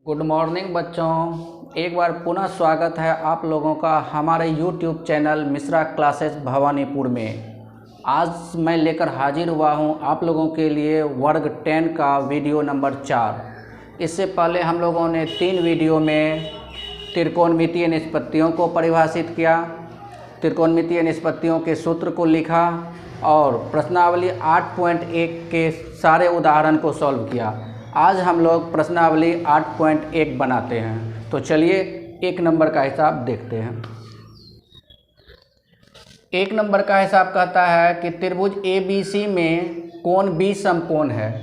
Good morning बच्चों, एक बार पुनः स्वागत है आप लोगों का हमारे YouTube channel Mishra classes Bhawanipur में। आज मैं लेकर हाजिर हुआ हूं आप लोगों के लिए वर्ग 10 का वीडियो नंबर 4। इससे पहले हम लोगों ने 3 वीडियो में त्रिकोणमितीय निष्पत्तियों को परिभाषित किया, त्रिकोणमितीय निष्पत्तियों के सूत्र को लिखा और प्रश्नावली 8.1 के सारे उदाहरण को सॉल्व किया। आज हम लोग प्रश्नावली 8.1 बनाते हैं। तो चलिए 1 नंबर का हिसाब देखते हैं। 1 नंबर का हिसाब कहता है कि त्रिभुज ABC में कोण B समकोण है।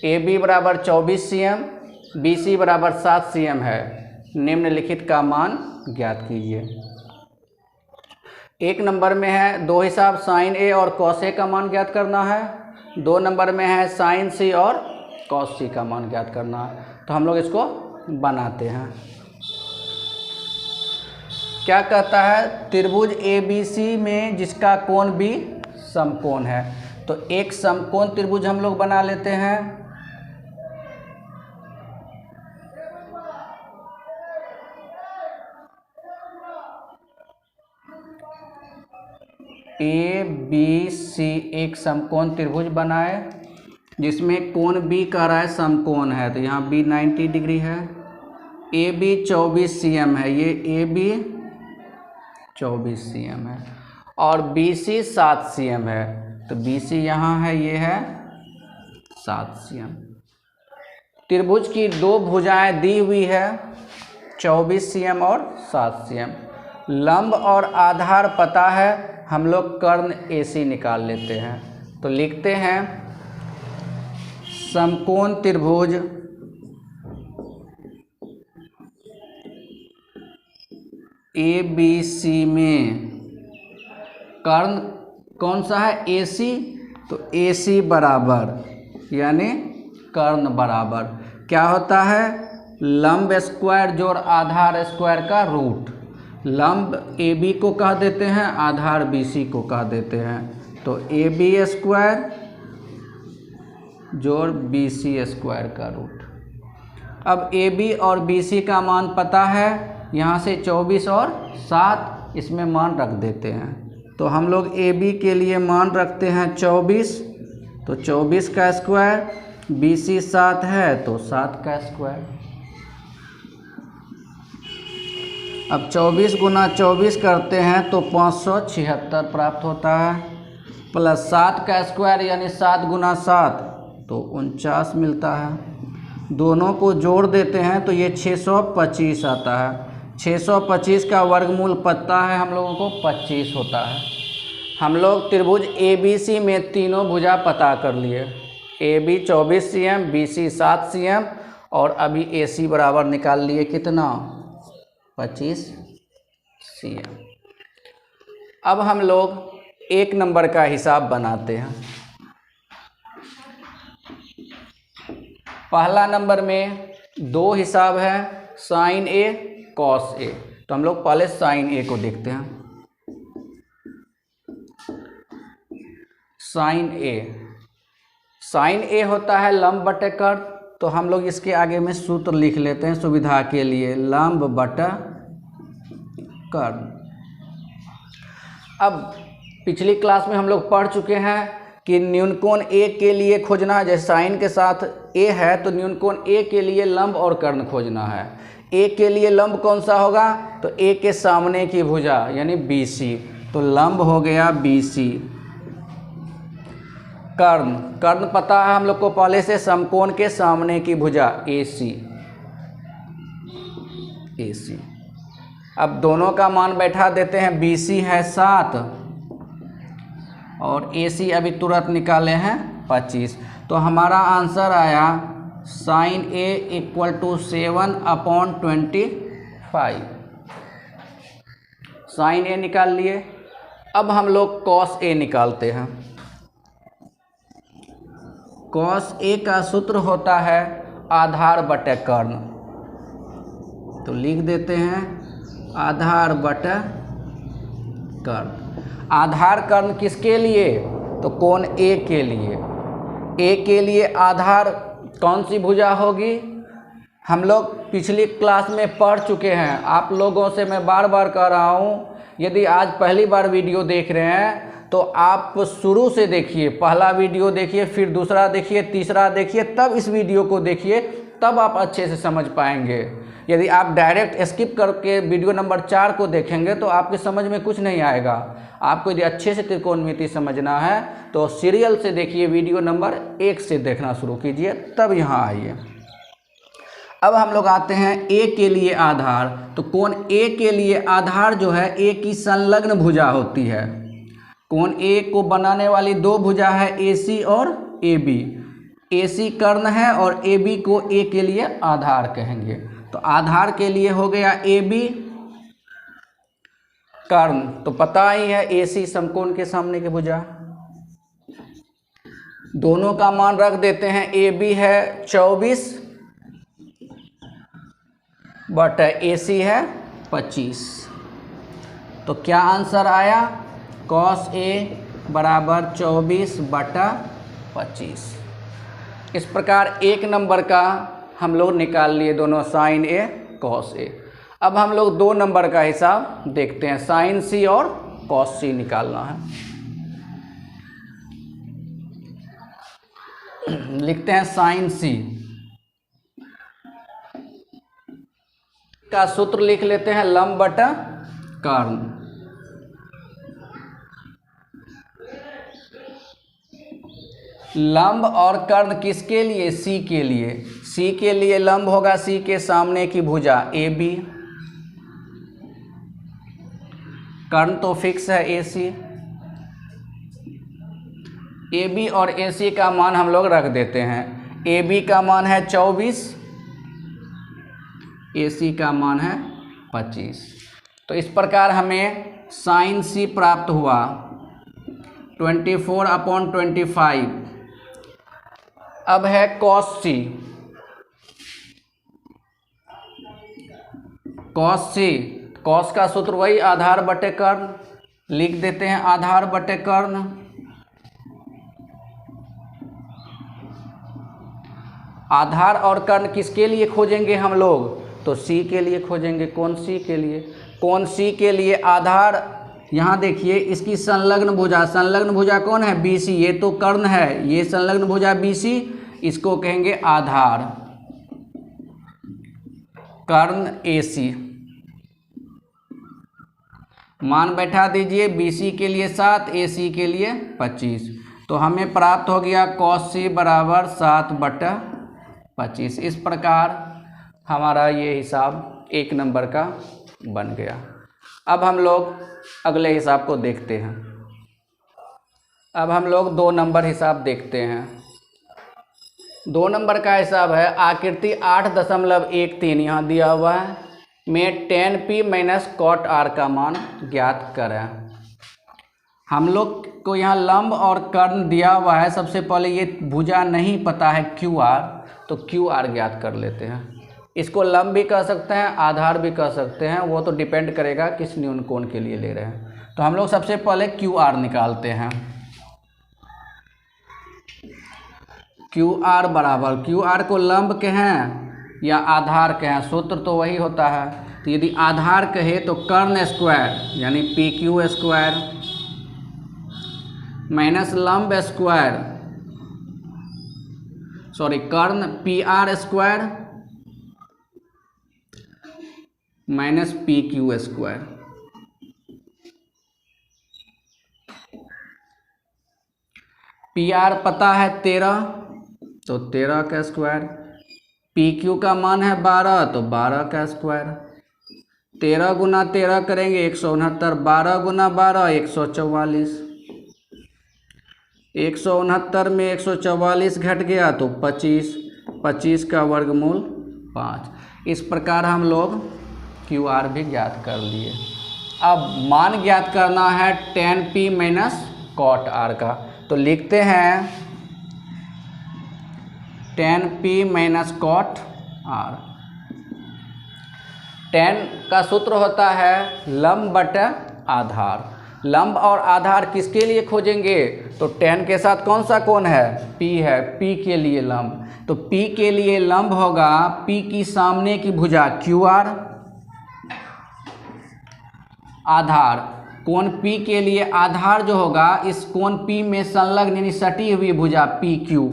AB बराबर 24 cm, BC बराबर 7 cm है। निम्नलिखित का मान ज्ञात कीजिए। 1 नंबर में है 2 हिसाब साइन A और कॉस A का मान ज्ञात करना है। 2 नंबर में है साइन C और कॉस C का मान ज्ञात करना है। तो हम लोग इसको बनाते हैं। क्या कहता है? त्रिभुज ABC में जिसका कोण B समकोण है। तो एक समकोण त्रिभुज हम लोग बना लेते हैं। ABC एक समकोण त्रिभुज बनाए जिसमें कोण B कह रहा है समकोण है, तो यहाँ B 90 डिग्री है। AB 24 cm है, ये AB 24 cm है और BC 7 cm है, तो BC यहाँ है, ये है 7 cm। त्रिभुज की 2 भुजाएं दी हुई है 24 cm और 7 cm। लंब और आधार पता है, हम लोग कर्ण AC निकाल लेते हैं। तो लिखते हैं समकोण त्रिभुज ABC में कर्ण कौन सा है? AC। तो AC बराबर यानी कर्ण बराबर क्या होता है? लंब स्क्वायर जोड़ आधार स्क्वायर का रूट। लंब AB को कह देते हैं, आधार BC को कह देते हैं। तो AB स्क्वायर जोड़ BC स्क्वायर का रूट। अब AB और BC का मान पता है, यहाँ से 24 और 7 इसमें मान रख देते हैं। तो हम लोग AB के लिए मान रखते हैं 24, तो 24 का स्क्वायर, BC 7 है तो 7 का स्क्वायर। अब 24 गुना 24 करते हैं तो 576 प्राप्त होता है, प्लस 7 का स्क्वायर यानी 7 गुना 7 तो 49 मिलता है। दोनों को जोड़ देते हैं तो ये 625 आता है। 625 का वर्गमूल पता है हम लोगों को 25 होता है। हम लोग त्रिभुज ABC में तीनों भुजा पता कर लिए। AB 24 cm, BC 7 cm और अभी AC बराबर निकाल लिए कितना? 25 cm। अब हम लोग 1 नंबर का हिसाब बनाते हैं। पहला नंबर में 2 हिसाब है साइन A कॉस A। तो हम लोग पहले साइन A को देखते हैं। साइन A होता है लंब बटे कर्ण। तो हम लोग इसके आगे में सूत्र लिख लेते हैं सुविधा के लिए, लंब बटा कर्ण। अब पिछली क्लास में हम लोग पढ़ चुके हैं कि न्यूनकोण A के लिए खोजना है। जैसे साइन के साथ A है तो न्यूनकोण A के लिए लंब और कर्ण खोजना है। A के लिए लंब कौन सा होगा? तो A के सामने की भुजा यानी BC, तो लंब हो गया BC। कर्ण पता है हम लोग को पहले से, समकोण के सामने की भुजा AC। अब दोनों का मान बैठा देते हैं। BC है 7 और AC अभी तुरंत निकाले हैं 25। तो हमारा आंसर आया साइन A = 7/25। साइन A निकाल लिए। अब हम लोग कॉस A निकालते हैं। कॉस A का सूत्र होता है आधार बटे कर्ण। तो लिख देते हैं आधार बटे कर्ण। आधार कर्ण किसके लिए? तो कोण A के लिए। A के लिए आधार कौन सी भुजा होगी? हम लोग पिछली क्लास में पढ़ चुके हैं। आप लोगों से मैं बार बार कह रहा हूँ, यदि आज पहली बार वीडियो देख रहे हैं तो आप शुरू से देखिए, पहला वीडियो देखिए, फिर दूसरा देखिए, तीसरा देखिए, तब इस वीडियो को देखिए, तब आप अच्छे से समझ पाएंगे। यदि आप डायरेक्ट स्किप करके वीडियो नंबर 4 को देखेंगे तो आपके समझ में कुछ नहीं आएगा। आपको यदि अच्छे से त्रिकोणमिति समझना है तो सीरियल से देखिए, वीडियो नंबर 1 से देखना शुरू कीजिए, तब यहाँ आइए। अब हम लोग आते हैं ए के लिए आधार। तो कोण ए के लिए आधार जो है ए की संलग्न भुजा होती है। कोण ए को बनाने वाली दो भुजा है AC और AB। AC कर्ण है और AB को ए के लिए आधार कहेंगे। तो आधार के लिए हो गया AB, कर्ण तो पता ही है AC समकोण के सामने की भुजा। दोनों का मान रख देते हैं। AB है 24 बटा AC है 25। तो क्या आंसर आया? cos A बराबर 24 बटा 25। इस प्रकार 1 नंबर का हम लोग निकाल लिए दोनों, sin A cos A। अब हम लोग 2 नंबर का हिसाब देखते हैं, sin C और cos C निकालना है। लिखते हैं sin C का सूत्र लिख लेते हैं, लंब बटा कर्ण। लंब और कर्ण किसके लिए? C के लिए। C के लिए लंब होगा C के सामने की भुजा AB। कर्ण तो फिक्स है AC। AB और AC का मान हम लोग रख देते हैं। AB का मान है 24, AC का मान है 25। तो इस प्रकार हमें sin C प्राप्त हुआ 24/25। अब है cos C। cos C, cos का सूत्र वही आधार बटे कर्ण, लिख देते हैं आधार बटे कर्ण। आधार और कर्ण किसके लिए खोजेंगे हम लोग? तो C के लिए खोजेंगे, कोण C के लिए। कोण C के लिए आधार, यहाँ देखिए इसकी संलग्न भुजा, संलग्न भुजा कौन है? BC। ये तो कर्ण है, ये संलग्न भुजा BC, इसको कहेंगे आधार, कर्ण AC। मान बैठा दीजिए, BC के लिए 7, AC के लिए 25। तो हमें प्राप्त हो गया cos C बराबर 7 बटा 25। इस प्रकार हमारा ये हिसाब 1 नंबर का बन गया। अब हम लोग अगले हिसाब को देखते हैं। अब हम लोग 2 नंबर हिसाब देखते हैं। 2 नंबर का हिसाब है, आकृति 8.13 यहाँ दिया हुआ है, में tan P minus cot R का मान ज्ञात करें। हम लोग को यहाँ लंब और कर्ण दिया हुआ है। सबसे पहले ये भुजा नहीं पता है QR, तो QR ज्ञात कर लेते हैं। इसको लंब भी कह सकते हैं, आधार भी कह सकते हैं, वो तो डिपेंड करेगा किस न्यून कोण के लिए ले रहे हैं। तो हम लोग सबसे पहले QR निकालते हैं। QR बराबर, QR को लंब कहें या आधार कहें, सूत्र तो वही होता है। तो यदि आधार कहे तो कर्ण स्क्वायर यानी PQ स्क्वायर माइनस लंब स्क्वायर, सॉरी कर्ण PR square minus PQ square. PR पता है 13, तो 13 का स्क्वायर। PQ का मान है 12, तो 12 का स्क्वायर। 13 गुना 13 करेंगे 169, 12 गुना 12 144। 169 में 144 घट गया तो 25, 25 का वर्गमूल 5। इस प्रकार हम लोग QR भी ज्ञात कर लिए। अब मान ज्ञात करना है tan P minus cot R का, तो लिखते हैं tan P minus cot R। tan का सूत्र होता है लंब बटा आधार, लंब और आधार किसके लिए खोजेंगे? तो tan के साथ कौन सा कोण है? P है, P के लिए लंब। तो P के लिए लंब होगा P की सामने की भुजा QR, आधार कोण P के लिए आधार जो होगा इस कोण P में संलग्न यानी सटी हुई भुजा PQ।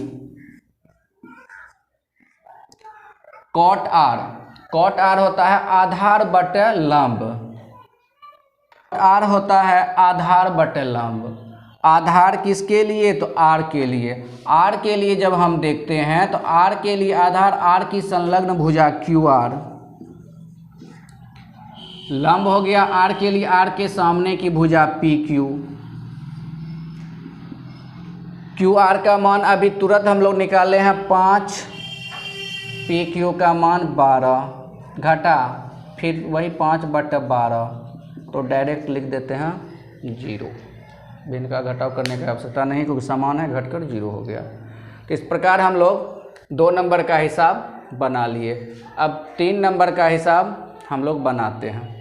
कॉट R होता है आधार बटे लंब, R होता है आधार बटे लंब। आधार किसके लिए? तो R के लिए। R के लिए जब हम देखते हैं तो R के लिए आधार R की संलग्न भुजा QR, लंब हो गया R के लिए R के सामने की भुजा PQ। QR का मान अभी तुरंत हम लोग निकाले हैं 5, PQ का मान 12, घटा फिर वही 5/12, तो डायरेक्ट लिख देते हैं 0। भिन्न का घटाव करने की आवश्यकता नहीं क्योंकि समान है, घटकर 0 हो गया। तो इस प्रकार हम लोग 2 नंबर का हिसाब बना लिए। अब 3 नंबर का हिसाब हम लोग बनाते हैं।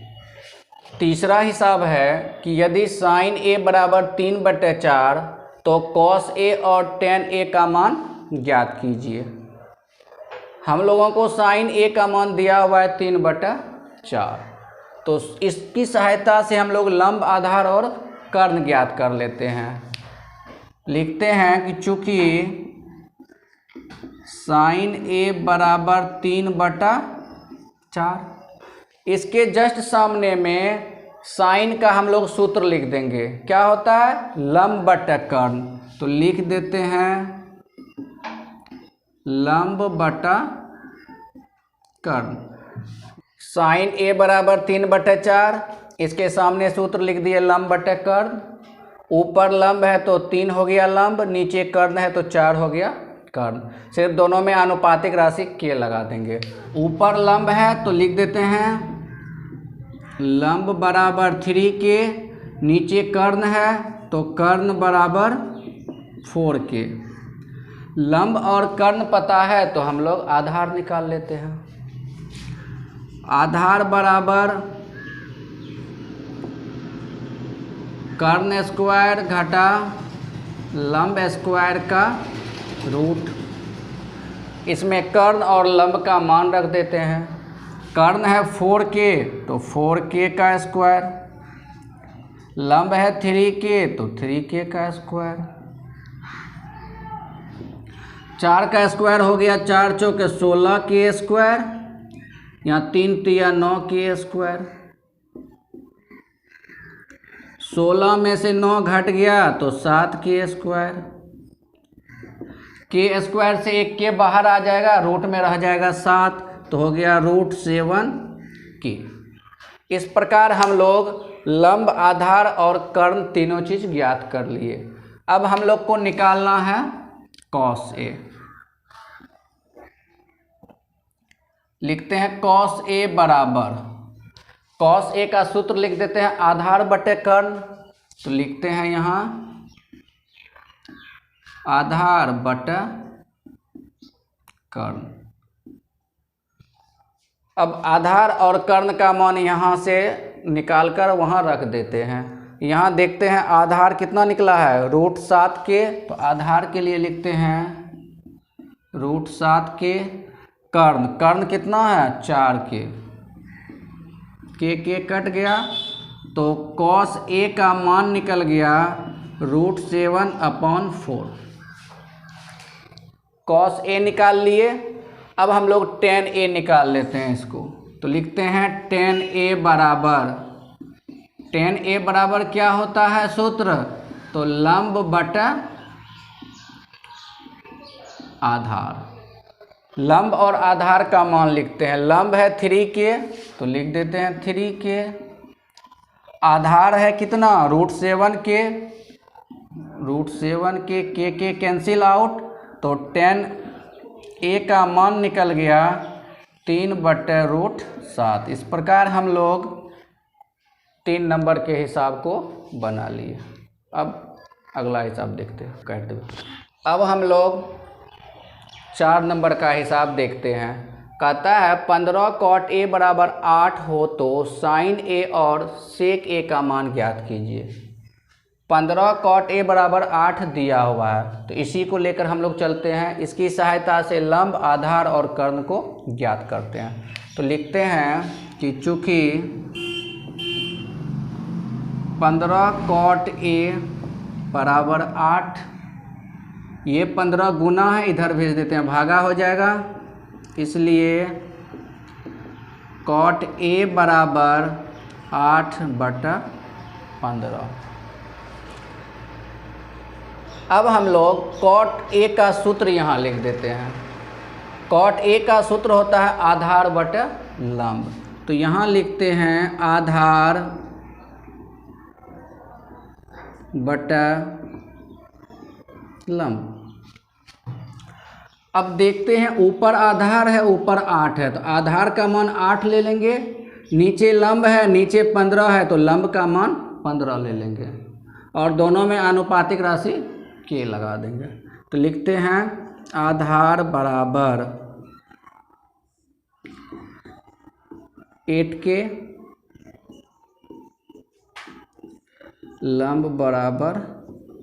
तीसरा हिसाब है कि यदि sin A बराबर 3/4 तो cos A और tan A का मान ज्ञात कीजिए। हम लोगों को sin A का मान दिया हुआ है 3/4, तो इसकी सहायता से हम लोग लंब आधार और कर्ण ज्ञात कर लेते हैं। लिखते हैं कि चूंकि sin A बराबर 3/4, इसके जस्ट सामने में sin का हम लोग सूत्र लिख देंगे। क्या होता है? लंब बटा कर्ण। तो लिख देते हैं लंब बटा कर्ण। sin A बराबर 3/4, इसके सामने सूत्र लिख दिए लंब बटे कर्ण। ऊपर लंब है तो 3 हो गया लंब, नीचे कर्ण है तो 4 हो गया कर्ण। सिर्फ दोनों में आनुपातिक राशि k लगा देंगे। ऊपर लंब है तो लिख देते हैं लंब बराबर 3k, नीचे कर्ण है तो कर्ण बराबर 4k। लंब और कर्ण पता है तो हम लोग आधार निकाल लेते हैं। आधार बराबर कर्ण स्क्वायर घटा लंब स्क्वायर का रूट। इसमें कर्ण और लंब का मान रख देते हैं। कर्ण है 4k तो 4k का स्क्वायर, लंब है 3k तो 3k का स्क्वायर। 4 का स्क्वायर हो गया 4 चौके 16k स्क्वायर, यहाँ 3 तिया 9k स्क्वायर। 16 में से 9 घट गया तो 7k स्क्वायर। k स्क्वायर से एक k बाहर आ जाएगा, रूट में रह जाएगा 7, तो हो गया √7k। इस प्रकार हम लोग लंब आधार और कर्ण तीनों चीज ज्ञात कर लिए। अब हम लोग को निकालना है cos A। लिखते हैं cos A बराबर, cos A का सूत्र लिख देते हैं आधार बटे कर्ण। तो लिखते हैं यहाँ आधार बटे कर्ण। अब आधार और कर्ण का मान यहाँ से निकालकर वहाँ रख देते हैं। यहाँ देखते हैं आधार कितना निकला है √7k, तो आधार के लिए लिखते हैं √7k। कर्ण कितना है 4k, k कट गया तो cos A का मान निकल गया √7/4। cos A निकाल लिए। अब हम लोग tan A निकाल लेते हैं इसको। तो लिखते हैं tan A बराबर क्या होता है सूत्र? तो लंब बटा आधार। लंब और आधार का मान लिखते हैं। लंब है 3k तो लिख देते हैं 3k। आधार है कितना √7k, k कैंसिल आउट, तो tan A का मान निकल गया 3/√7। इस प्रकार हम लोग 3 नंबर के हिसाब को बना लिए। अब अगला हिसाब देखते हैं, काट दो। अब हम लोग 4 नंबर का हिसाब देखते हैं। कहता है 15 cot A बराबर 8 हो तो sin A और sec A का मान ज्ञात कीजिए। 15 cot A बराबर 8 दिया हुआ है, तो इसी को लेकर हम लोग चलते हैं। इसकी सहायता से लंब, आधार और कर्ण को ज्ञात करते हैं। तो लिखते हैं कि चूँकि 15 cot A बराबर 8, ये 15 गुना है, इधर भेज देते हैं, भागा हो जाएगा, इसलिए cot A बराबर 8/15। अब हम लोग cot A का सूत्र यहाँ लिख देते हैं। cot A का सूत्र होता है आधार बटा लंब, तो यहाँ लिखते हैं आधार बटा लंब। अब देखते हैं, ऊपर आधार है, ऊपर 8 है, तो आधार का मान 8 ले लेंगे, नीचे लंब है, नीचे 15 है, तो लंब का मान 15 ले लेंगे और दोनों में आनुपातिक राशि के लगा देंगे। तो लिखते हैं आधार बराबर 8K, लंब बराबर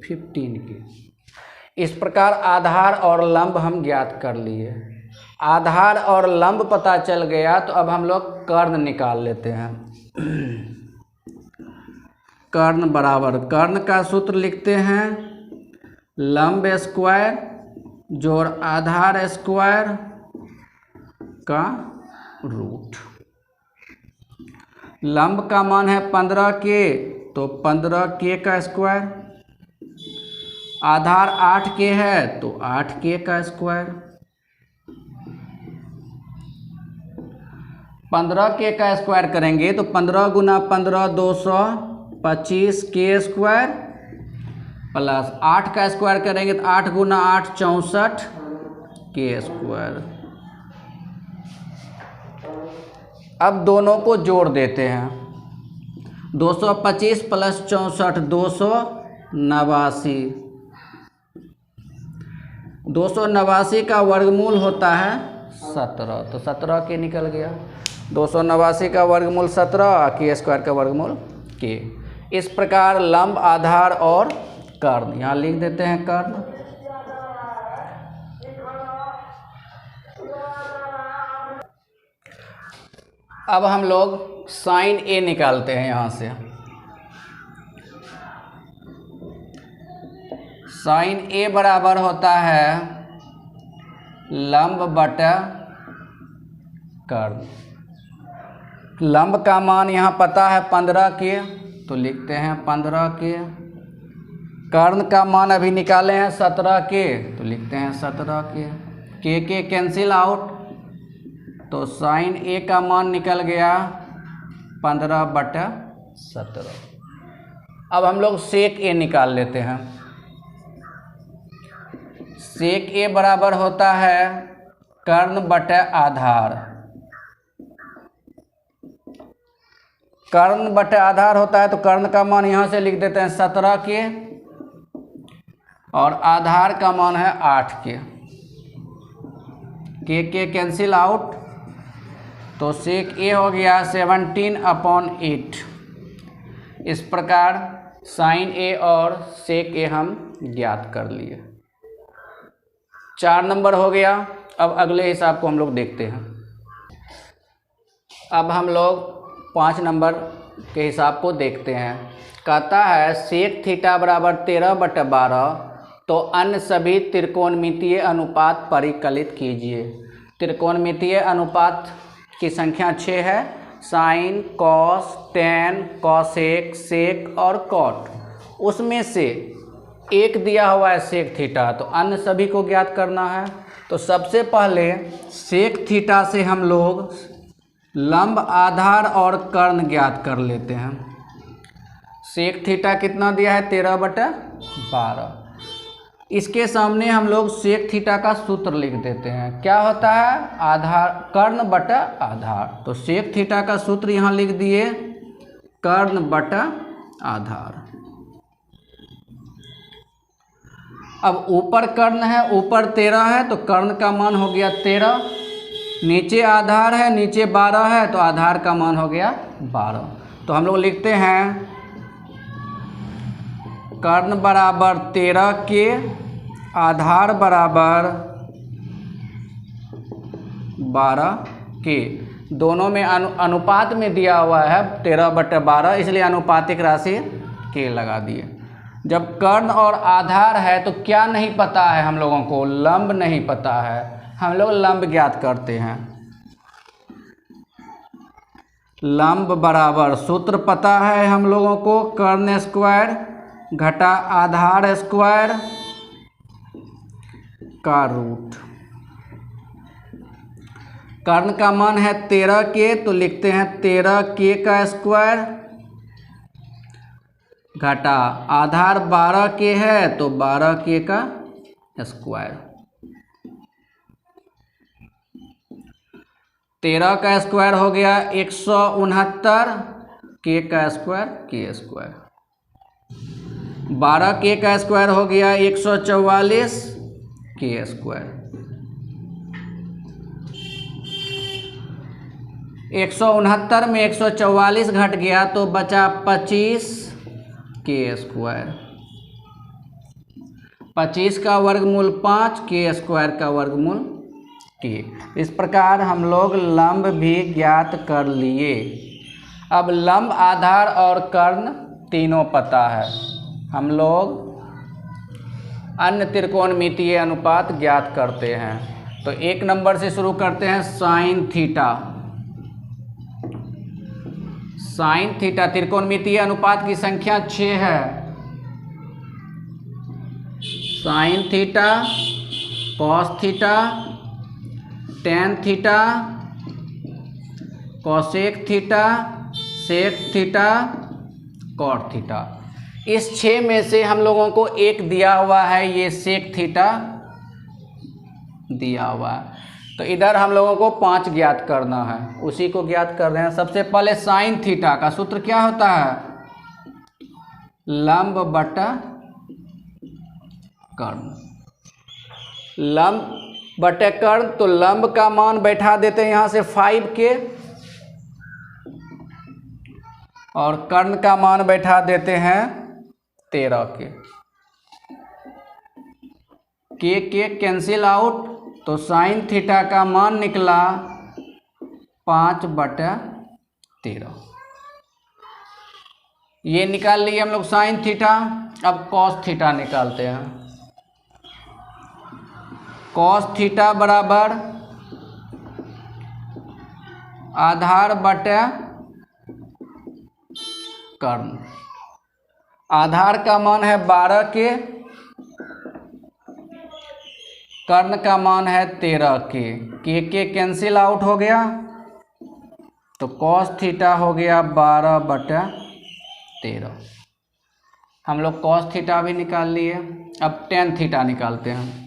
15K। इस प्रकार आधार और लंब हम ज्ञात कर लिए। आधार और लंब पता चल गया, तो अब हम लोग कर्ण निकाल लेते हैं। कर्ण बराबर, कर्ण का सूत्र लिखते हैं लंब स्क्वायर जोड़ आधार स्क्वायर का रूट। लंब का मान है 15K, तो 15K का स्क्वायर, आधार 8K है तो 8K का स्क्वायर, 15K का स्क्वायर करेंगे तो 15 गुना 15 225K स्क्वायर, प्लस 8 का स्क्वायर करेंगे तो 8 गुना 8 64K स्क्वायर। अब दोनों को जोड़ देते हैं, 225 प्लस 64 289। 289 का वर्गमूल होता है 17, तो 17 के निकल गया। 289 का वर्गमूल 17, के स्क्वायर का वर्गमूल के। इस प्रकार लंब, आधार और कर्ण, यहाँ लिख देते हैं कर्ण। अब हम लोग साइन ए निकालते हैं। यहाँ से साइन ए बराबर होता है लंब बटा कर्ण। लंब का मान यहाँ पता है 15K, तो लिखते हैं 15K। कर्ण का मान अभी निकाले हैं 17K, तो लिखते हैं 17K। के कैंसिल आउट, तो साइन ए का मान निकल गया 15/17। अब हम लोग सेक ए निकाल लेते हैं। सेक ए बराबर होता है कर्ण बटा आधार। कर्ण बटा आधार होता है, तो कर्ण का मान यहाँ से लिख देते हैं 17K और आधार का मान है 8K। के कैंसिल आउट, तो सेक ए हो गया 17/8। इस प्रकार साइन ए और सेक ए हम ज्ञात कर लिए। 4 नंबर हो गया। अब अगले हिसाब को हम लोग देखते हैं। अब हम लोग 5 नंबर के हिसाब को देखते हैं। कहता है सेक थीटा बराबर 13/12, तो अन्य सभी त्रिकोणमितीय अनुपात परिकलित कीजिए। त्रिकोणमितीय अनुपात की संख्या 6 है। साइन, कॉस, टेन, कॉसेक, सेक और कॉट। उसमें से एक दिया हुआ है सेक थीटा, तो अन्य सभी को ज्ञात करना है। तो सबसे पहले सेक थीटा से हम लोग लंब, आधार और कर्ण ज्ञात कर लेते हैं। सेक थीटा कितना दिया है 13/12। इसके सामने हम लोग सेक थीटा का सूत्र लिख देते हैं। क्या होता है? आधार कर्ण बटा आधार। तो सेक थीटा का सूत्र यहाँ लिख दिए, कर्ण बटा आधार। अब ऊपर कर्ण है, ऊपर 13 है, तो कर्ण का मान हो गया 13। नीचे आधार है, नीचे 12 है, तो आधार का मान हो गया 12। तो हम लोग लिखते हैं कर्ण बराबर 13 के, आधार बराबर 12 के, दोनों में अनुपात में दिया हुआ है 13/12, इसलिए अनुपातिक राशि के लगा दिए। जब कर्ण और आधार है तो क्या नहीं पता है हम लोगों को? लंब नहीं पता है। हम लोग लंब ज्ञात करते हैं। लंब बराबर सूत्र पता है हम लोगों को, कर्ण स्क्वायर घटा आधार स्क्वायर का रूट। कर्ण का मान है 13 के, तो लिखते हैं 13 के का स्क्वायर घटा आधार 12 के है तो 12 के का स्क्वायर। 13 का स्क्वायर हो गया 169, के का स्क्वायर के स्क्वायर। 12 के का स्क्वायर हो गया 144 के स्क्वायर। 169 में 144 घट गया तो बचा 25 के स्क्वायर। 25 का वर्गमूल 5, के स्क्वायर का वर्गमूल के। इस प्रकार हम लोग लंब भी ज्ञात कर लिए। अब लंब, आधार और कर्ण तीनों पता है। हम लोग अन्य त्रिकोणमितीय अनुपात ज्ञात करते हैं। तो 1 नंबर से शुरू करते हैं, साइन थीटा। साइन थीटा त्रिकोणमितीय अनुपात की संख्या 6 है। Sine theta, cos theta, tan theta, cosec theta, sec theta, cot theta. इस 6 में से हम लोगों को एक दिया हुआ है, ये सेक थीटा दिया हुआ है। तो इधर हम लोगों को 5 ज्ञात करना है, उसी को ज्ञात कर रहे हैं। सबसे पहले साइन थीटा का सूत्र क्या होता है? लंब बटा कर्ण। लंब बटे कर्ण, तो लंब का मान बैठा देते हैं यहाँ से 5 के, और कर्ण का मान बैठा देते हैं 13 के कैंसिल आउट, तो साइन थीटा का मान निकला 5/13। ये निकाल लिए हम लोग साइन थीटा। अब कॉस थीटा निकालते हैं। कॉस थीटा बराबर आधार बटे कर्ण। आधार का मान है 12 के, कर्ण का मान है 13 के कैंसिल आउट हो गया, तो कॉस थीटा हो गया 12/13। हम लोग कॉस थीटा भी निकाल लिए। अब टेन थीटा निकालते हैं।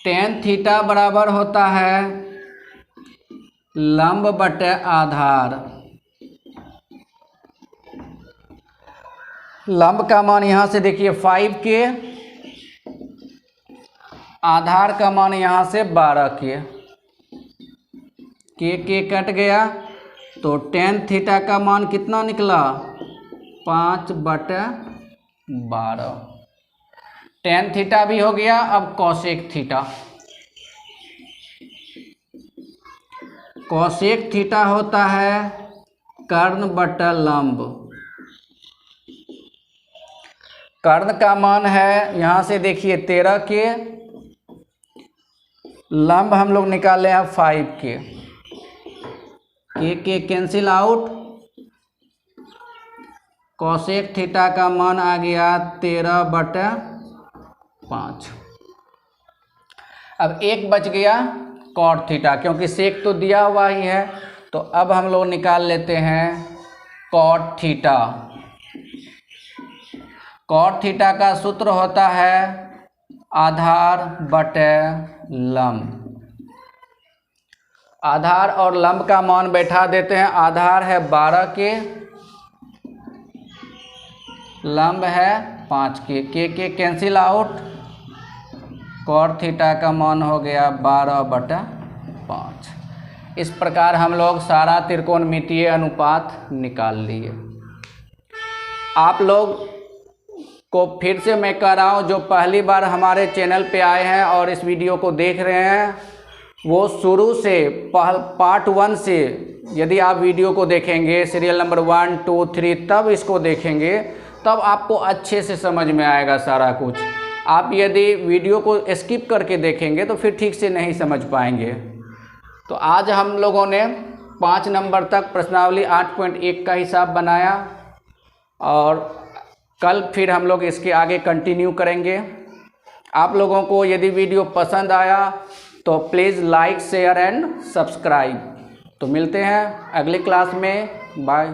टेन थीटा बराबर होता है लंब बटे आधार। लंब का मान यहाँ से देखिए 5 के, आधार का मान यहाँ से 12 के कट गया, तो टेन थीटा का मान कितना निकला? 5/12। टेन थीटा भी हो गया। अब कॉसेक थीटा। कॉसेक थीटा होता है कर्ण बटा लंब। कर्ण का मान है यहाँ से देखिए 13 के, लंब हम लोग निकाले हैं 5 के कैंसिल आउट, कॉसेक थीटा का मान आ गया 13/5। अब एक बच गया कॉट थीटा, क्योंकि सेक तो दिया हुआ ही है। तो अब हम लोग निकाल लेते हैं कॉट थीटा। कॉट थीटा का सूत्र होता है आधार बटे लंब। आधार और लंब का मान बैठा देते हैं। आधार है 12 के, लंब है 5 के कैंसिल आउट, कॉट थीटा का मान हो गया 12/5। इस प्रकार हम लोग सारा त्रिकोणमितीय अनुपात निकाल लिए। आप लोग को फिर से मैं कह रहा हूँ, जो पहली बार हमारे चैनल पे आए हैं और इस वीडियो को देख रहे हैं, वो शुरू से पार्ट 1 से यदि आप वीडियो को देखेंगे, सीरियल नंबर 1, 2, 3, तब इसको देखेंगे, तब आपको अच्छे से समझ में आएगा सारा कुछ। आप यदि वीडियो को स्किप करके देखेंगे तो फिर ठीक से नहीं समझ पाएंगे। तो आज हम लोगों ने 5 नंबर तक प्रश्नावली 8.1 का हिसाब बनाया और कल फिर हम लोग इसके आगे कंटिन्यू करेंगे। आप लोगों को यदि वीडियो पसंद आया तो please like, share and subscribe. तो मिलते हैं अगली क्लास में। बाय।